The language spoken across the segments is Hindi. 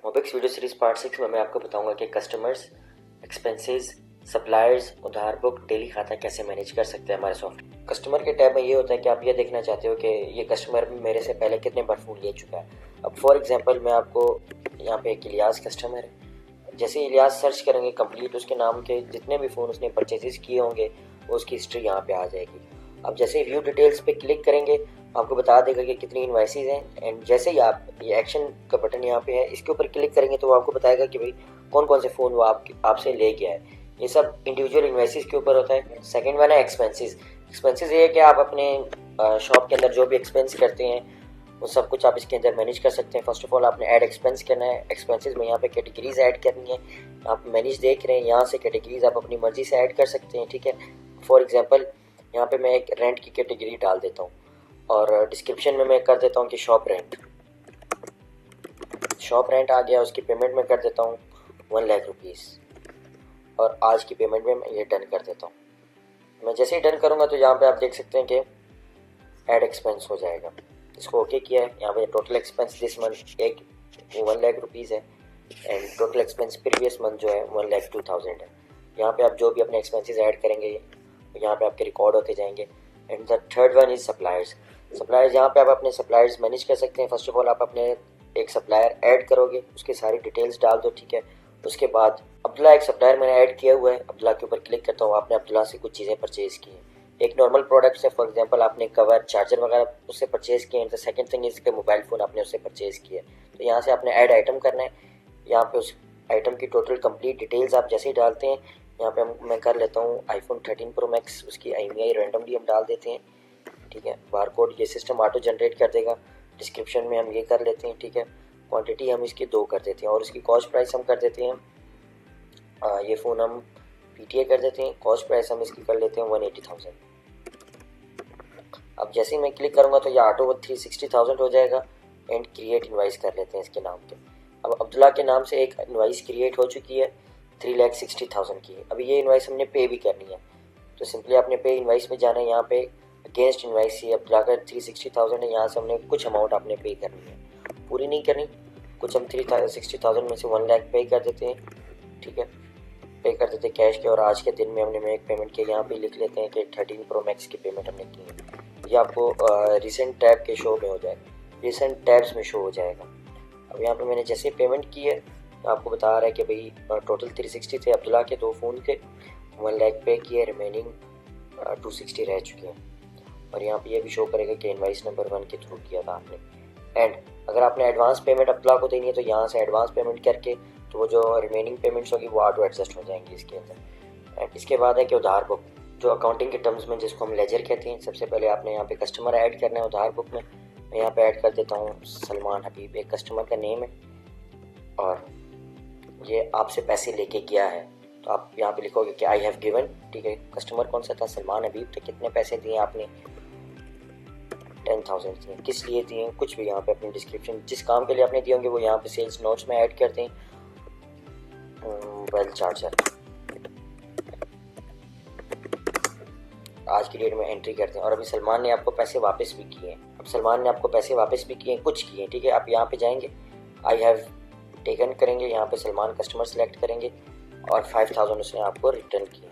मोबिक्स वीडियो सीरीज पार्ट 6 में मैं आपको बताऊंगा कि कस्टमर्स, एक्सपेंसेस, सप्लायर्स, उधार बुक, डेली खाता कैसे मैनेज कर सकते हैं हमारे सॉफ्टवेयर। कस्टमर के टैब में ये होता है कि आप ये देखना चाहते हो कि ये कस्टमर मेरे से पहले कितने बार फ़ोन ले चुका है। अब फॉर एग्जांपल मैं आपको यहाँ पे एक इलियास कस्टमर है, जैसे इलियास सर्च करेंगे कंप्लीट उसके नाम के जितने भी फ़ोन उसने परचेजेस किए होंगे वो उसकी हिस्ट्री यहाँ पे आ जाएगी। अब जैसे व्यू डिटेल्स पे क्लिक करेंगे आपको बता देगा कि कितनी इनवाइसेस हैं, एंड जैसे ही आप ये एक्शन का बटन यहाँ पे है इसके ऊपर क्लिक करेंगे तो वो आपको बताएगा कि भाई कौन कौन से फ़ोन वो आपसे ले गया है। ये सब इंडिविजुअल इनवाइसेस के ऊपर होता है। सेकंड वन है एक्सपेंसेस। एक्सपेंसेस ये है कि आप अपने शॉप के अंदर जो भी एक्सपेंस करते हैं वो सब कुछ आप इसके अंदर मैनेज कर सकते हैं। फर्स्ट ऑफ ऑल आपने ऐड एक्सपेंस करना है। एक्सपेंसेस में यहाँ पे कैटेगरीज ऐड करनी है। आप मैनेज देख रहे हैं, यहाँ से कैटेगरीज आप अपनी मर्जी से ऐड कर सकते हैं, ठीक है। फॉर एग्जांपल यहाँ पे मैं एक रेंट की कैटेगरी डाल देता हूँ और डिस्क्रिप्शन में मैं कर देता हूँ कि शॉप रेंट आ गया। उसकी पेमेंट में कर देता हूँ 1,00,000 रुपीज़ और आज की पेमेंट में मैं ये डन कर देता हूँ। मैं जैसे ही डन करूँगा तो यहाँ पे आप देख सकते हैं कि ऐड एक्सपेंस हो जाएगा। इसको ओके किया है। यहाँ पे total expense this month 1,00,000 rupees है and total expense previous month जो है 1,02,000 है। यहाँ पे आप जो भी अपने एक्सपेंसेस ऐड करेंगे यहाँ पे आपके रिकॉर्ड होते जाएंगे। And the third one is suppliers. यहाँ पे आप अपने सप्लायर्स मैनेज कर सकते हैं। फर्स्ट ऑफ ऑल आप अपने एक सप्लायर ऐड करोगे, उसकी सारी डिटेल्स डाल दो, ठीक है। उसके बाद अब्दुल्ला एक सप्लायर मैंने ऐड किया हुआ है, अब्दुल्ला के ऊपर क्लिक करता हूँ। आपने अब्दुल्ला से कुछ चीज़ें परचेज की हैं, एक नॉर्मल प्रोडक्ट से, फॉर एग्जांपल आपने कवर, चार्जर वगैरह उससे परचेज किए हैं। द सेकंड थिंग इज के मोबाइल फ़ोन आपने उससे परचेज किया है। तो यहाँ से आपने ऐड आइटम करना है। यहाँ पे उस आइटम की टोटल कंप्लीट डिटेल्स आप जैसे ही डालते हैं यहाँ पे मैं कर लेता हूँ iPhone 13 Pro Max, उसकी IMEI रैंडमली हम डाल देते हैं, ठीक है। बार कोड ये सिस्टम ऑटो जनरेट कर देगा। डिस्क्रिप्शन में हम ये कर लेते हैं, ठीक है। क्वांटिटी हम इसकी 2 कर देते हैं और इसकी कॉस्ट प्राइस हम कर देते हैं ये फ़ोन हम PTA कर देते हैं। कॉस्ट प्राइस हम इसकी कर लेते हैं 180,000। अब जैसे ही मैं क्लिक करूँगा तो ये ऑटो 360,000 हो जाएगा एंड क्रिएट इनवाइस कर लेते हैं इसके नाम पे। अब अब्दुल्ला के नाम से एक इनवाइस क्रिएट हो चुकी है 3,60,000 की। अभी ये इनवाइस हमने पे भी करनी है तो सिंपली आपने पे इनवाइस में जाना है। यहाँ पे अगेंस्ट इनवाइस ही अब्दुल्ला का 360,000 है। यहाँ से हमने कुछ अमाउंट आपने पे करनी है, पूरी नहीं करनी, कुछ हम 360,000 में से 1,00,000 पे कर देते हैं, ठीक है। पे कर देते हैं कैश के और आज के दिन में हमने एक पेमेंट की। यहाँ पे लिख लेते हैं कि 13 Pro Max की पेमेंट हमने की है। ये आपको रिसेंट टैब के शो में हो जाएगा, रिसेंट टैब्स में शो हो जाएगा। अब यहाँ पे मैंने जैसे पेमेंट की है तो आपको बता रहा है कि भाई टोटल 360 थे अब्दुल्ला के 2 फ़ोन के, 1,00,000 पे किए, रिमेनिंग 260 रह चुके हैं। और यहाँ पे ये भी शो करेगा कि इनवाइस नंबर 1 के थ्रू किया था आपने। एंड अगर आपने एडवांस पेमेंट अब्दुल्ला को देनी है तो यहाँ से एडवांस पेमेंट करके तो वो जो रिमेनिंग पेमेंट्स होगी वो ऑटो एडजस्ट हो जाएंगी इसके अंदर। एंड इसके बाद है कि उधार बुक, जो अकाउंटिंग के टर्म्स में जिसको हम लेजर कहते हैं। सबसे पहले आपने यहाँ पे कस्टमर ऐड करना है उधार बुक में। मैं यहाँ पे ऐड कर देता हूँ सलमान हबीब, एक कस्टमर का नेम है और ये आपसे पैसे लेके गया है तो आप यहाँ पे लिखोगे कि आई हैव गिवन, ठीक है। कस्टमर कौन सा था? सलमान हबीब। तो कितने पैसे दिए आपने? 10,000 दिए। किस लिए दिए? कुछ भी यहाँ पे अपनी डिस्क्रिप्शन जिस काम के लिए आपने दिए होंगे वो यहाँ पे सेल्स नोट्स में ऐड कर दें। मोबाइल चार्जर आज की डेट में एंट्री करते हैं। और अभी सलमान ने आपको पैसे वापस भी किए हैं। अब सलमान ने आपको पैसे वापस भी किए हैं, कुछ किए हैं, ठीक है। आप यहाँ पे जाएंगे, आई हैव टेकन करेंगे, यहाँ पे सलमान कस्टमर सेलेक्ट करेंगे और 5,000 उसने आपको रिटर्न किए।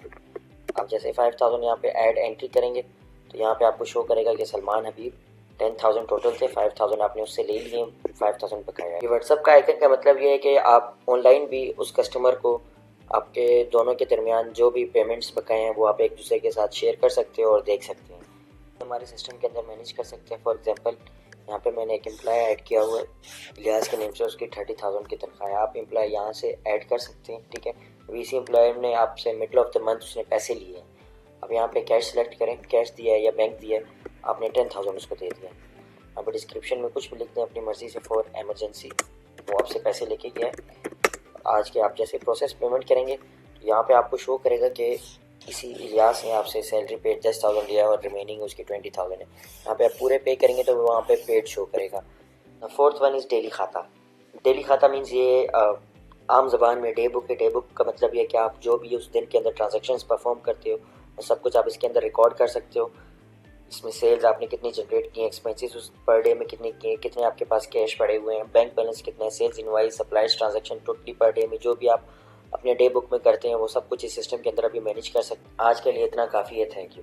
आप जैसे 5,000 यहाँ पे ऐड एंट्री करेंगे तो यहाँ पे आपको शो करेगा कि सलमान हबीब 10,000 टोटल थे, 5,000 आपने उससे ले लिए, 5,000 बकाया। ये व्हाट्सअप का आइकन का मतलब ये है कि आप ऑनलाइन भी उस कस्टमर को आपके दोनों के दरमियान जो भी पेमेंट्स बकाए हैं वो आप एक दूसरे के साथ शेयर कर सकते हो और देख सकते हैं, हमारे सिस्टम के अंदर मैनेज कर सकते हैं। फॉर एग्जांपल यहाँ पे मैंने एक एम्प्लॉय ऐड किया हुआ है इलियास के नेम से, उसकी 30,000 की तनख्वाह है। आप एम्प्लॉय यहाँ से ऐड कर सकते हैं, ठीक है। वीसी एम्प्लॉय ने आपसे मिडल ऑफ द मंथ उसने पैसे लिए हैं। अब यहाँ पे कैश सेलेक्ट करें, कैश दिया है या बैंक दिया है, आपने 10,000 उसको दे दिया। अब डिस्क्रिप्शन में कुछ भी लिख दें अपनी मर्जी से, फॉर एमरजेंसी, वो आपसे पैसे लेके गया है आज के। आप जैसे प्रोसेस पेमेंट करेंगे तो यहाँ पे आपको शो करेगा कि किसी इलियास ने आपसे सैलरी पेड 10,000 लिया है और रिमेनिंग उसकी 20,000 है। यहाँ पे आप पूरे पे करेंगे तो वहाँ पे पेड शो करेगा। फोर्थ वन इज़ डेली खाता। डेली खाता मीन्स ये आम ज़बान में डे बुक है। डे बुक का मतलब ये है कि आप जो भी उस दिन के अंदर ट्रांजेक्शन्स परफॉर्म करते हो सब कुछ आप इसके अंदर रिकॉर्ड कर सकते हो। इसमें सेल्स आपने कितनी जनरेट की हैं, एक्सपेंसेस उस पर डे में कितने किए, कितने आपके पास कैश पड़े हुए हैं, बैंक बैलेंस कितना है, sales invoice, supplies transaction, totally per day में जो भी आप अपने डे बुक में करते हैं वो सब कुछ इस सिस्टम के अंदर अभी मैनेज कर सकते हैं। आज के लिए इतना काफ़ी है। Thank you.